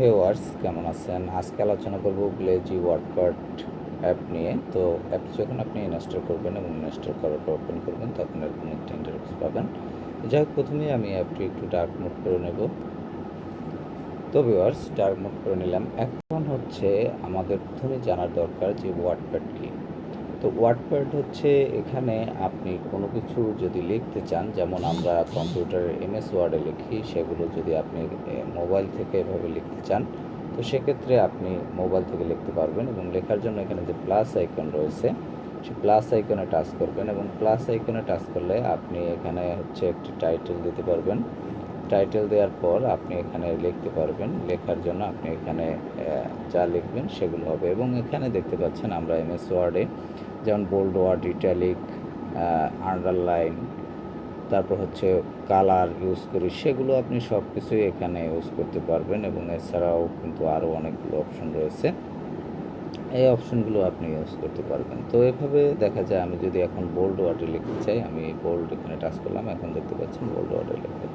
Viewers কেমন আছেন? আজকে আলোচনা করব গ্লেজি ওয়ার্ডপ্যাড অ্যাপ নিয়ে। তো অ্যাপটি যখন আপনি ইনস্টল করবেন এবং ইনস্টল করার পর ওপেন করবেন তখন এরকম একটা ইন্টারফেস পাবেন। যাই হোক, প্রথমেই আমি অ্যাপটি একটু ডার্ক মোড করে নেব। তো ভিউয়ার্স ডার্ক মোড করে নিলাম। এখন হচ্ছে আমাদের প্রথমে জানার দরকার যে ওয়ার্ডপ্যাড কী। তো ওয়ার্ডপ্যাড হচ্ছে এখানে আপনি কোনো কিছু যদি লিখতে চান, যেমন আমরা কম্পিউটারের এমএস ওয়ার্ডে লিখি, সেগুলো যদি আপনি মোবাইল থেকে এভাবে লিখতে চান, তো সেক্ষেত্রে আপনি মোবাইল থেকে লিখতে পারবেন। এবং লেখার জন্য এখানে যে প্লাস আইকন রয়েছে, সেই প্লাস আইকনে টাচ করবেন এবং প্লাস আইকনে টাচ করলে আপনি এখানে হচ্ছে একটি টাইটেল দিতে পারবেন। টাইটেল দেওয়ার পর আপনি এখানে লিখতে পারবেন। লেখার জন্য আপনি এখানে যা লিখবেন সেগুলো হবে। এবং এখানে দেখতে পাচ্ছেন আমরা এমএস ওয়ার্ডে যেমন বোল্ড ওয়ার্ড, ইটালিক, আন্ডারলাইন, তারপর হচ্ছে কালার ইউজ করি, সেগুলো আপনি সব কিছুই এখানে ইউজ করতে পারবেন। এবং এছাড়াও কিন্তু আরও অনেকগুলো অপশন রয়েছে, এই অপশনগুলো আপনি ইউজ করতে পারবেন। তো এভাবে দেখা যায় আমি যদি এখন বোল্ড ওয়ার্ডে লিখতে চাই, আমি বোল্ড এখানে টাচ করলাম, এখন দেখতে পাচ্ছেন বোল্ড ওয়ার্ডে লিখবে।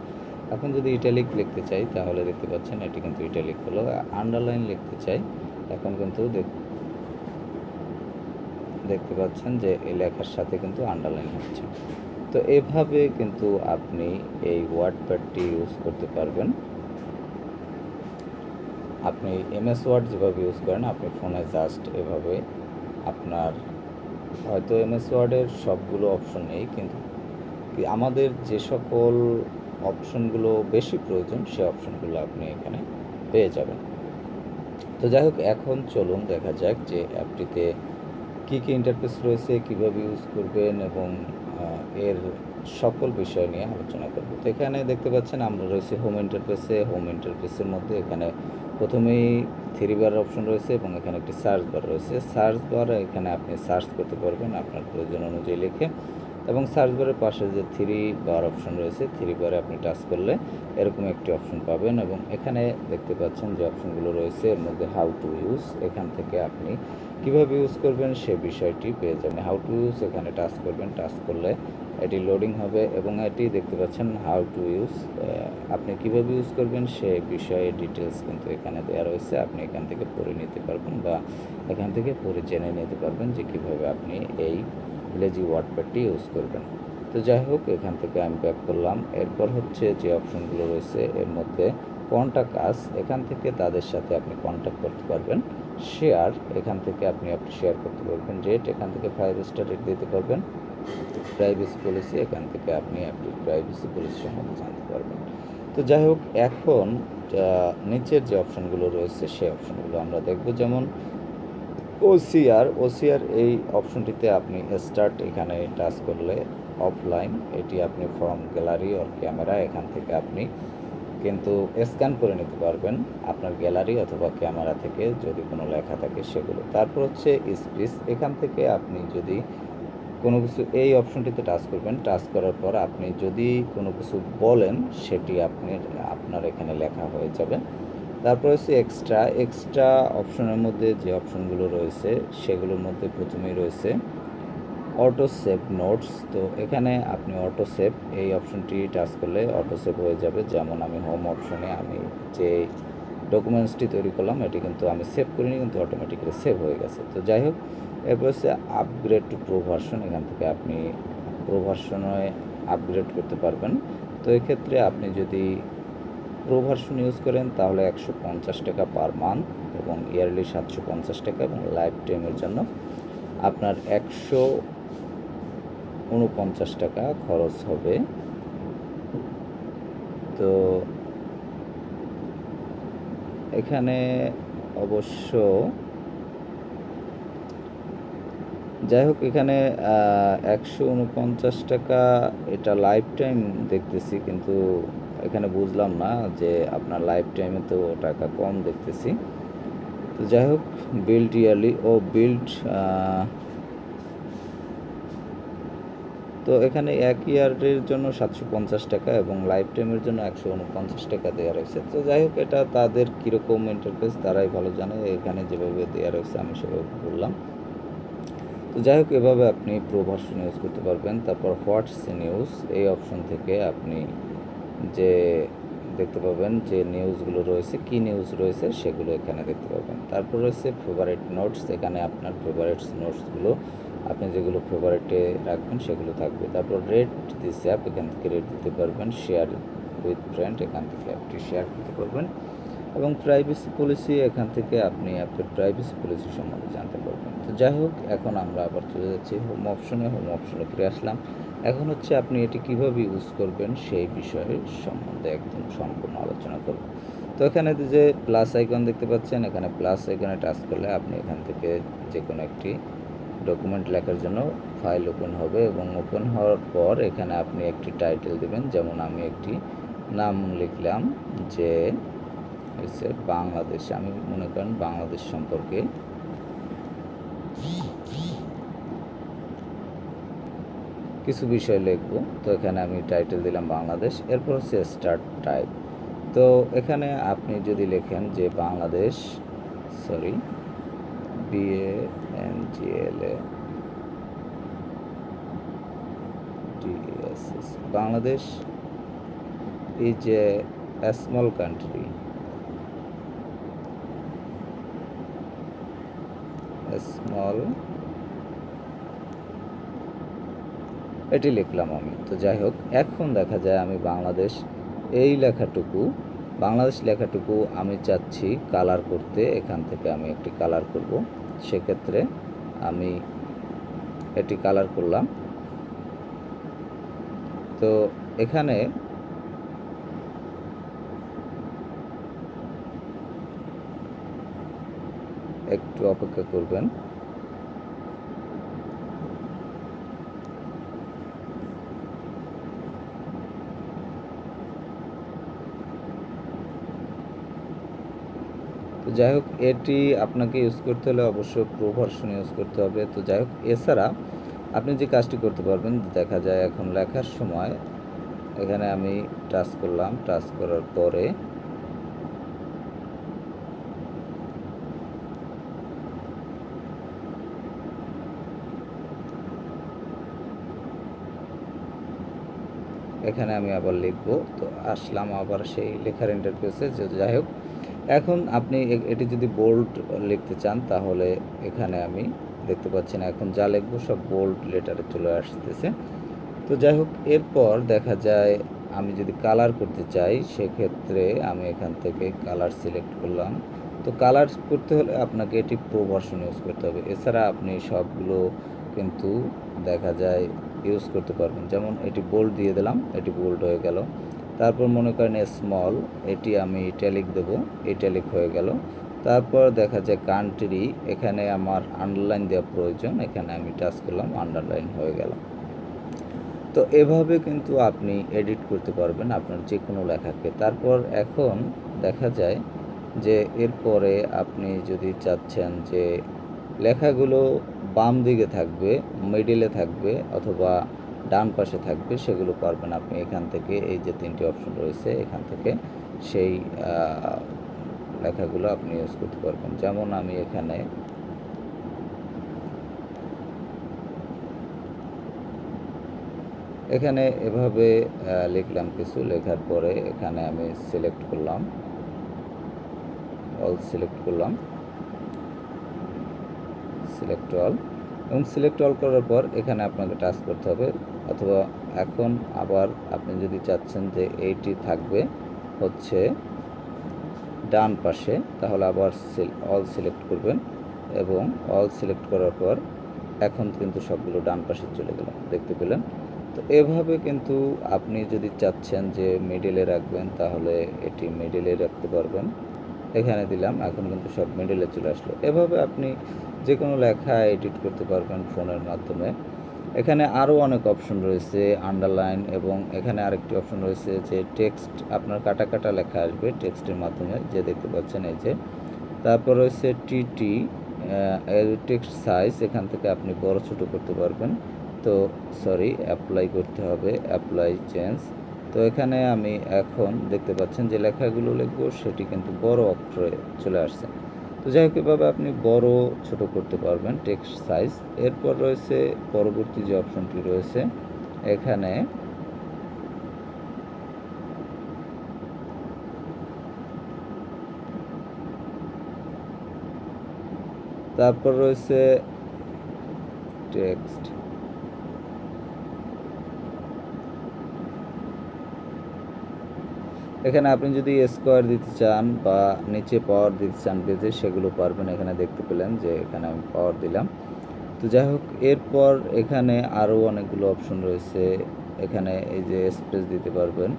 এখন যদি ইটালিক লিখতে চাই তাহলে দেখতে পাচ্ছেন এটি কিন্তু ইটালিক হলো। আন্ডারলাইন লিখতে চাই, এখন কিন্তু দেখতে পাচ্ছেন যে এই লেখার সাথে কিন্তু আন্ডারলাইন হচ্ছে। তো এভাবে কিন্তু আপনি এই ওয়ার্ডপ্যাডটি ইউজ করতে পারবেন। আপনি এমএস ওয়ার্ড যেভাবে ইউজ করেন, আপনি ফোনে জাস্ট এভাবে আপনার হয়তো এমএস ওয়ার্ডের সবগুলো অপশন নেই, কিন্তু আমাদের যে সকল অপশনগুলো বেশি প্রয়োজন সে অপশনগুলো আপনি এখানে পেয়ে যাবেন। তো যাই হোক, এখন চলুন দেখা যাক যে অ্যাপটিতে কী কী ইন্টারফেস রয়েছে, কীভাবে ইউজ করবেন এবং এর সকল বিষয় নিয়ে আলোচনা করব। তো এখানে দেখতে পাচ্ছেন আমরা রয়েছে হোম ইন্টারফেসে। হোম ইন্টারফেসের মধ্যে এখানে প্রথমেই 3 বার অপশন রয়েছে এবং এখানে একটি সার্চ বার রয়েছে। সার্চ বারে এখানে আপনি সার্চ করতে পারবেন আপনার প্রয়োজন অনুযায়ী লিখে। এবং সার্চ বারের পাশে যে 3 বার অপশন রয়েছে, 3 বারে আপনি টাচ করলে এরকম একটি অপশন পাবেন। এবং এখানে দেখতে পাচ্ছেন যে অপশনগুলো রয়েছে, এর মধ্যে হাউ টু ইউজ, এখান থেকে আপনি কীভাবে ইউজ করবেন সে বিষয়টি পেয়ে যাবেন। হাউ টু ইউজ এখানে টাচ করবেন, টাচ করলে এটি লোডিং হবে এবং এটি দেখতে পাচ্ছেন হাউ টু ইউজ, আপনি কীভাবে ইউজ করবেন সে বিষয়ে ডিটেলস কিন্তু এখানে দেওয়া রয়েছে। আপনি এখান থেকে পড়ে নিতে পারবেন বা এখান থেকে পড়ে জেনে নিতে পারবেন যে কীভাবে আপনি এই গ্লেজি ওয়ার্ডপ্যাডটি ইউজ করবেন। তো যাই হোক, এখান থেকে আমি ব্যাক করলাম। এরপর হচ্ছে যে অপশনগুলো রয়েছে এর মধ্যে কন্টাক্ট আস, এখান থেকে তাদের সাথে আপনি কন্ট্যাক্ট করতে পারবেন। শেয়ার, এখান থেকে আপনি শেয়ার করতে পারবেন। রেট, এখান থেকে 5 স্টার রেট দিতে পারবেন। প্রাইভেসি পলিসি, এখান থেকে আপনি অ্যাপটির প্রাইভেসি পলিসি সম্বন্ধে জানতে পারবেন। তো যাই হোক, এখন নিচের যে অপশনগুলো রয়েছে সেই অপশনগুলো আমরা দেখব। যেমন ওসিআর এই অপশনটিতে আপনি স্টার্ট এখানে টাচ করলে অফলাইন, এটি আপনি ফ্রম গ্যালারি অর ক্যামেরা, এখান থেকে আপনি কিন্তু স্ক্যান করে নিতে পারবেন আপনার গ্যালারি অথবা ক্যামেরা থেকে যদি কোনো লেখা থাকে সেগুলো। তারপর হচ্ছে স্পিচ, এখান থেকে আপনি যদি কোনো কিছু, এই অপশনটিতে টাচ করবেন, টাচ করার পর আপনি যদি কোনো কিছু বলেন সেটি আপনার এখানে লেখা হয়ে যাবে। তারপর হচ্ছে এক্সট্রা অপশনের মধ্যে যে অপশনগুলো রয়েছে সেগুলোর মধ্যে প্রথমেই রয়েছে অটো সেভ নোটস। তো এখানে আপনি অটো সেভ এই অপশনটি টাচ করলে অটো সেভ হয়ে যাবে। যেমন আমি হোম অপশনে আমি যে ডকুমেন্টসটি তৈরি করলাম এটি কিন্তু আমি সেভ করিনি, কিন্তু অটোমেটিক্যালি সেভ হয়ে গেছে। তো যাই হোক, এরপর হচ্ছে আপগ্রেড টু প্রো ভার্সন, এখান থেকে আপনি প্রো ভার্সনে আপগ্রেড করতে পারবেন। তো এক্ষেত্রে আপনি যদি প্রো ভার্সন ইউজ করেন তাহলে 150 টাকা পার মান্থ এবং ইয়ারলি 750 টাকা, এবং লাইফ টাইমের জন্য আপনার 149 টাকা খরচ হবে। তো এখানে অবশ্য যাই হোক, এখানে 149 টাকা এটা লাইফ টাইম দেখতেছি, কিন্তু এখানে বুঝলাম না যে আপনার লাইফ টাইমে তো টাকা কম দেখতেছি। তো যাই হোক, বিল্ড ইয়ারলি ও বিল্ড, তো এখানে 1 ইয়ারের জন্য 750 টাকা এবং লাইফ টাইমের জন্য 149 টাকা দেওয়া রয়েছে। তো যাই হোক, এটা তাদের কীরকম ইন্টারফেস তারাই ভালো জানে, এখানে যেভাবে দেওয়া রয়েছে আমি সেভাবে বললাম। তো যাই হোক, এভাবে আপনি প্রো ভার্সন ইউজ করতে পারবেন। তারপর হোয়াটস নিউজ এই অপশন থেকে আপনি যে দেখতে পাবেন যে নিউজগুলো রয়েছে, কী নিউজ রয়েছে সেগুলো এখানে দেখতে পাবেন। তারপর রয়েছে ফেভারিট নোটস, এখানে আপনার ফেভারিট নোটসগুলো আপনি যেগুলো ফেভারিটে রাখবেন সেগুলো থাকবে। তারপর রেট দিস অ্যাপ, এখান থেকে রেট দিতে পারবেন। শেয়ার উইথ ফ্রেন্ড, এখান থেকে অ্যাপটি শেয়ার করতে পারবেন। এবং প্রাইভেসি পলিসি, এখান থেকে আপনি অ্যাপের প্রাইভেসি পলিসি সম্বন্ধে জানতে পারবেন। তো যাই হোক, এখন আমরা আবার চলে যাচ্ছি হোম অপশনে ফিরে আসলাম। এখন হচ্ছে আপনি এটি কীভাবে ইউজ করবেন সেই বিষয়ে সম্বন্ধে একদম সম্পূর্ণ আলোচনা করব। তো এখানে যে প্লাস আইকন দেখতে পাচ্ছেন, এখানে প্লাস আইকনে টাচ করলে আপনি এখান থেকে যে কোনো একটি ডকুমেন্ট লেখার জন্য ফাইল ওপেন হবে, এবং ওপেন হওয়ার পর এখানে আপনি একটি টাইটেল দেবেন। যেমন আমি একটি নাম লিখলাম যে হচ্ছে বাংলাদেশ, আমি মনে করেন বাংলাদেশ সম্পর্কে কিছু বিষয় লিখব। তো এখানে আমি টাইটেল দিলাম বাংলাদেশ। এরপর হচ্ছে স্টার্ট টাইপ। তো এখানে আপনি যদি লেখেন যে Bangladesh, BANGLADES, Bangladesh is a small country, এটি লিখলাম আমি। তো যাই হোক, এখন দেখা যায় আমি বাংলাদেশ বাংলাদেশ লেখাটুকু আমি চাচ্ছি কালার করতে। এখান থেকে আমি একটি কালার করব। সেক্ষেত্রে আমি এটি কালার করলাম। তো এখানে একটু অপেক্ষা করবেন। তো যাই হোক, এটি আপনাকে ইউজ করতে হলে অবশ্যই প্রো ভার্সন ইউজ করতে হবে। তো যাই হোক, এছাড়া আপনি যে কাজটি করতে পারবেন, দেখা যায় এখন লেখার সময় এখানে আমি টাচ করলাম। টাচ করার পরে এখানে আমি আবার লিখব। তো আসলাম আবার সেই লেখার ইন্টারফেসে। যাই হোক, এখন আপনি এটি যদি বোল্ড লিখতে চান তাহলে এখানে আমি দেখতে পাচ্ছি না, এখন যা লিখব সব বোল্ড লেটারে চলে আসতেছে। তো যাই হোক, এরপর দেখা যায় আমি যদি কালার করতে চাই সেক্ষেত্রে আমি এখান থেকে কালার সিলেক্ট করলাম। তো কালার করতে হলে আপনাকে এটি প্রো ভার্সন ইউজ করতে হবে। এছাড়া আপনি সবগুলো কিন্তু দেখা যায় ইউজ করতে পারবেন। যেমন এটি বোল্ড দিয়ে দিলাম, এটি বোল্ড হয়ে গেল। তারপর মনে করেন স্মল, এটি আমি ইটালিক দেব, ইটালিক হয়ে গেল। তারপর দেখা যায় কান্ট্রি, এখানে আমার আন্ডারলাইন দেওয়া প্রয়োজন, এখানে আমি টাচ করলাম, আন্ডারলাইন হয়ে গেল। তো এভাবে কিন্তু আপনি এডিট করতে পারবেন আপনার যে কোনো লেখাকে। তারপর এখন দেখা যায় যে এরপরে আপনি যদি চাচ্ছেন যে লেখাগুলো বাম দিকে থাকবে, মিডিলে থাকবে অথবা ডান পাশে থাকবে, সেগুলো পারবেন আপনি এখান থেকে। এই যে 3টি অপশন রয়েছে, এখান থেকে সেই লেখাগুলো আপনি ইউজ করতে পারবেন। যেমন আমি এখানে এভাবে লিখলাম কিছু, লেখার পরে এখানে আমি সিলেক্ট করলাম, অল সিলেক্ট করলাম, সিলেক্ট অল, এবং সিলেক্ট অল করার পর এখানে আপনাকে টাচ করতে হবে। অথবা এখন আবার আপনি যদি চাচ্ছেন যে এইটি থাকবে হচ্ছে ডান পাশে, তাহলে আবার অল সিলেক্ট করবেন, এবং অল সিলেক্ট করার পর এখন কিন্তু সবগুলো ডান পাশে চলে গেল, দেখতে পেলেন। তো এভাবে কিন্তু আপনি যদি চাচ্ছেন যে মিডিলে রাখবেন তাহলে এটি মিডিলে রাখতে পারবেন। এখানে দিলাম, এখন কিন্তু সব মিডিলে চলে আসলো। এভাবে আপনি যে কোনো লেখা এডিট করতে পারবেন ফোনের মাধ্যমে। এখানে আরও অনেক অপশন রয়েছে, আন্ডারলাইন, এবং এখানে আরেকটি অপশন রয়েছে যে টেক্সট, আপনার কাটা কাটা লেখা আসবে টেক্সটের মাধ্যমে, যে দেখতে পাচ্ছেন এই যে। তারপর রয়েছে টিটি টেক্সট সাইজ, এখান থেকে আপনি বড় ছোট করতে পারবেন। তো অ্যাপ্লাই করতে হবে, অ্যাপ্লাই চেঞ্জ। তো এখানে আমি এখন দেখতে পাচ্ছেন যে লেখাগুলো লিখবো সেটি কিন্তু বড় অক্ষরে চলে আসছে। তো যাই হোক, এভাবে আপনি বড় ছোট করতে পারবেন টেক্সট সাইজ। এরপর রয়েছে পরবর্তী যে অপশনটি রয়েছে, এখানে তারপর রয়েছে টেক্সট। এখানে আপনি যদি স্কোয়ার দিতে চান বা নিচে পাওয়ার দিতে চান পেজে, সেগুলো পারবেন। এখানে দেখতে পেলেন যে এখানে আমি পাওয়ার দিলাম। তো যাই হোক, এরপর এখানে আরও অনেকগুলো অপশন রয়েছে। এখানে এই যে স্পেস দিতে পারবেন,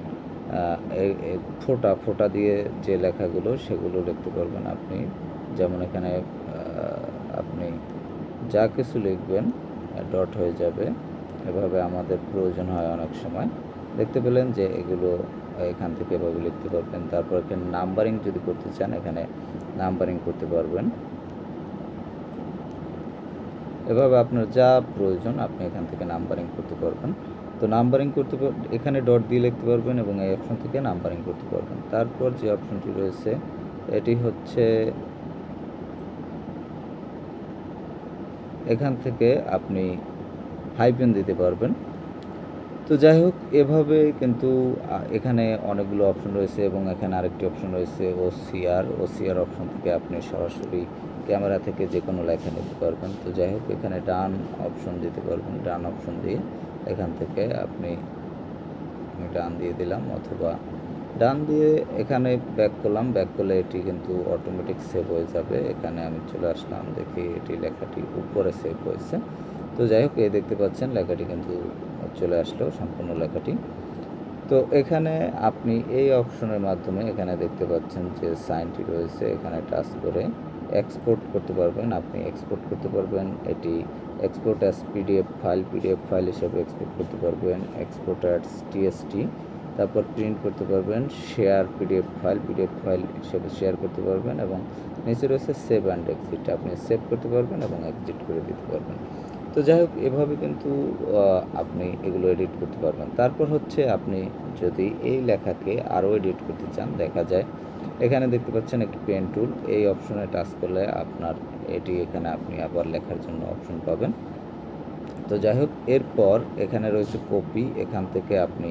ফোঁটা দিয়ে যে লেখাগুলো সেগুলো লিখতে পারবেন আপনি। যেমন এখানে আপনি যা কিছু লিখবেন ডট হয়ে যাবে। এভাবে আমাদের প্রয়োজন হয় অনেক সময়। দেখতে পেলেন যে এগুলো এখান থেকে এভাবে লিখতে পারবেন। তারপর এখানে নাম্বারিং যদি করতে চান, এখানে নাম্বারিং করতে পারবেন। এভাবে আপনার যা প্রয়োজন আপনি এখান থেকে নাম্বারিং করতে পারবেন। তো নাম্বারিং করতে এখানে ডট দিয়ে লিখতে পারবেন এবং এই অপশন থেকে নাম্বারিং করতে পারবেন। তারপর যে অপশনটি রয়েছে এটি হচ্ছে, এখান থেকে আপনি হাইফেন দিতে পারবেন। তো যাই হোক, এভাবে কিন্তু এখানে অনেকগুলো অপশন রয়েছে এবং এখানে আরেকটি অপশন রয়েছে ওসিআর অপশন থেকে আপনি সরাসরি ক্যামেরা থেকে যে কোনো লেখা নিতে পারবেন। তো যাই হোক, এখানে ডান অপশন দিতে পারবেন। ডান অপশন দিয়ে এখান থেকে আপনি ডান দিয়ে দিলাম, অথবা ডান দিয়ে এখানে ব্যাক করলাম। ব্যাক করলে এটি কিন্তু অটোমেটিক সেভ হয়ে যাবে। এখানে আমি চলে আসলাম, দেখি এটি লেখাটি উপরে সেভ হয়েছে। তো যাই হোক, এই দেখতে পাচ্ছেন লেখাটি কিন্তু চলে আসলো, সম্পূর্ণ লেখাটি। তো এখানে আপনি এই অপশনের মাধ্যমে এখানে দেখতে পাচ্ছেন যে সাইনটি রয়েছে, এখানে টাচ করে এক্সপোর্ট করতে পারবেন। আপনি এক্সপোর্ট করতে পারবেন, এটি এক্সপোর্ট অ্যাজ পিডিএফ ফাইল হিসেবে এক্সপোর্ট করতে পারবেন, এক্সপোর্ট অ্যাজ টিএসটি। তারপর প্রিন্ট করতে পারবেন, শেয়ার পিডিএফ ফাইল হিসেবে শেয়ার করতে পারবেন, এবং নিচে রয়েছে সেভ অ্যান্ড এক্সিট। আপনি সেভ করতে পারবেন এবং এক্সিট করে দিতে পারবেন। তো যাই হোক, এভাবে কিন্তু আপনি এগুলো এডিট করতে পারবেন। তারপর হচ্ছে, আপনি যদি এই লেখাকে আরও এডিট করতে চান, দেখা যায় এখানে দেখতে পাচ্ছেন একটি পেন টুল। এই অপশনে টাচ করলে আপনার এটি এখানে আপনি আবার লেখার জন্য অপশন পাবেন। তো যাই হোক, এরপর এখানে রয়েছে কপি। এখান থেকে আপনি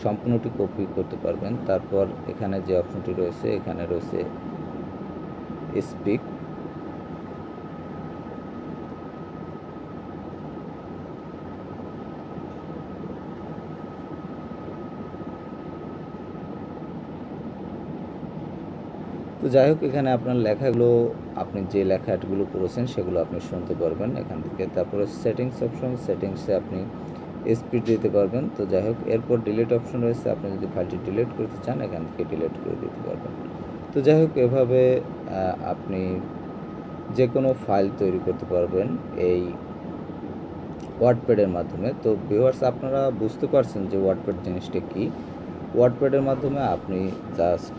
সম্পূর্ণটি কপি করতে পারবেন। তারপর এখানে যে অপশনটি রয়েছে, এখানে রয়েছে স্পিক। তো যাই হোক, এখানে আপনার লেখাগুলো, আপনি যে লেখাগুলো করেছেন সেগুলো আপনি শুনতে পারবেন এখান থেকে। তারপরে সেটিংস অপশন, সেটিংসে আপনি স্পিড দিতে পারবেন। তো যাই হোক, এরপর ডিলিট অপশন রয়েছে। আপনি যদি ফাইলটি ডিলিট করতে চান, এখান থেকে ডিলিট করে দিতে পারবেন। তো যাই হোক, এভাবে আপনি যে কোনো ফাইল তৈরি করতে পারবেন এই ওয়ার্ডপ্যাডের মাধ্যমে। তো ভিউয়ার্স, আপনারা বুঝতে পারছেন যে ওয়ার্ডপ্যাড জিনিসটা কী। ওয়ার্ডপ্যাডের মাধ্যমে আপনি জাস্ট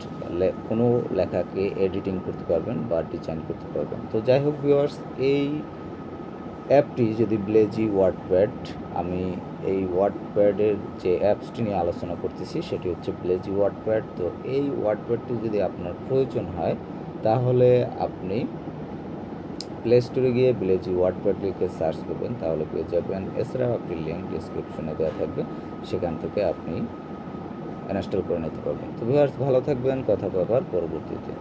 কোনো লেখাকে এডিটিং করতে পারবেন বা ডিজাইন করতে পারবেন। তো যাই হোক ভিউয়ার্স, এই অ্যাপটি যদি ব্লেজি ওয়ার্ডপ্যাড, আমি এই ওয়ার্ডপ্যাডের যে অ্যাপসটি নিয়ে আলোচনা করতেছি সেটি হচ্ছে ব্লেজি ওয়ার্ডপ্যাড। তো এই ওয়ার্ডপ্যাডটি যদি আপনার প্রয়োজন হয়, তাহলে আপনি প্লে স্টোরে গিয়ে ব্লেজি ওয়ার্ডপ্যাড লিখে সার্চ করবেন, তাহলে পেয়ে যাবেন। এছাড়াও আপনি লিঙ্ক ডিসক্রিপশনে দেওয়া থাকবে, সেখান থেকে আপনি ইনস্টল করে নিতে পারবেন। তো ভিউয়ার্স, ভালো থাকবেন, কথা বলবার পরবর্তীতে।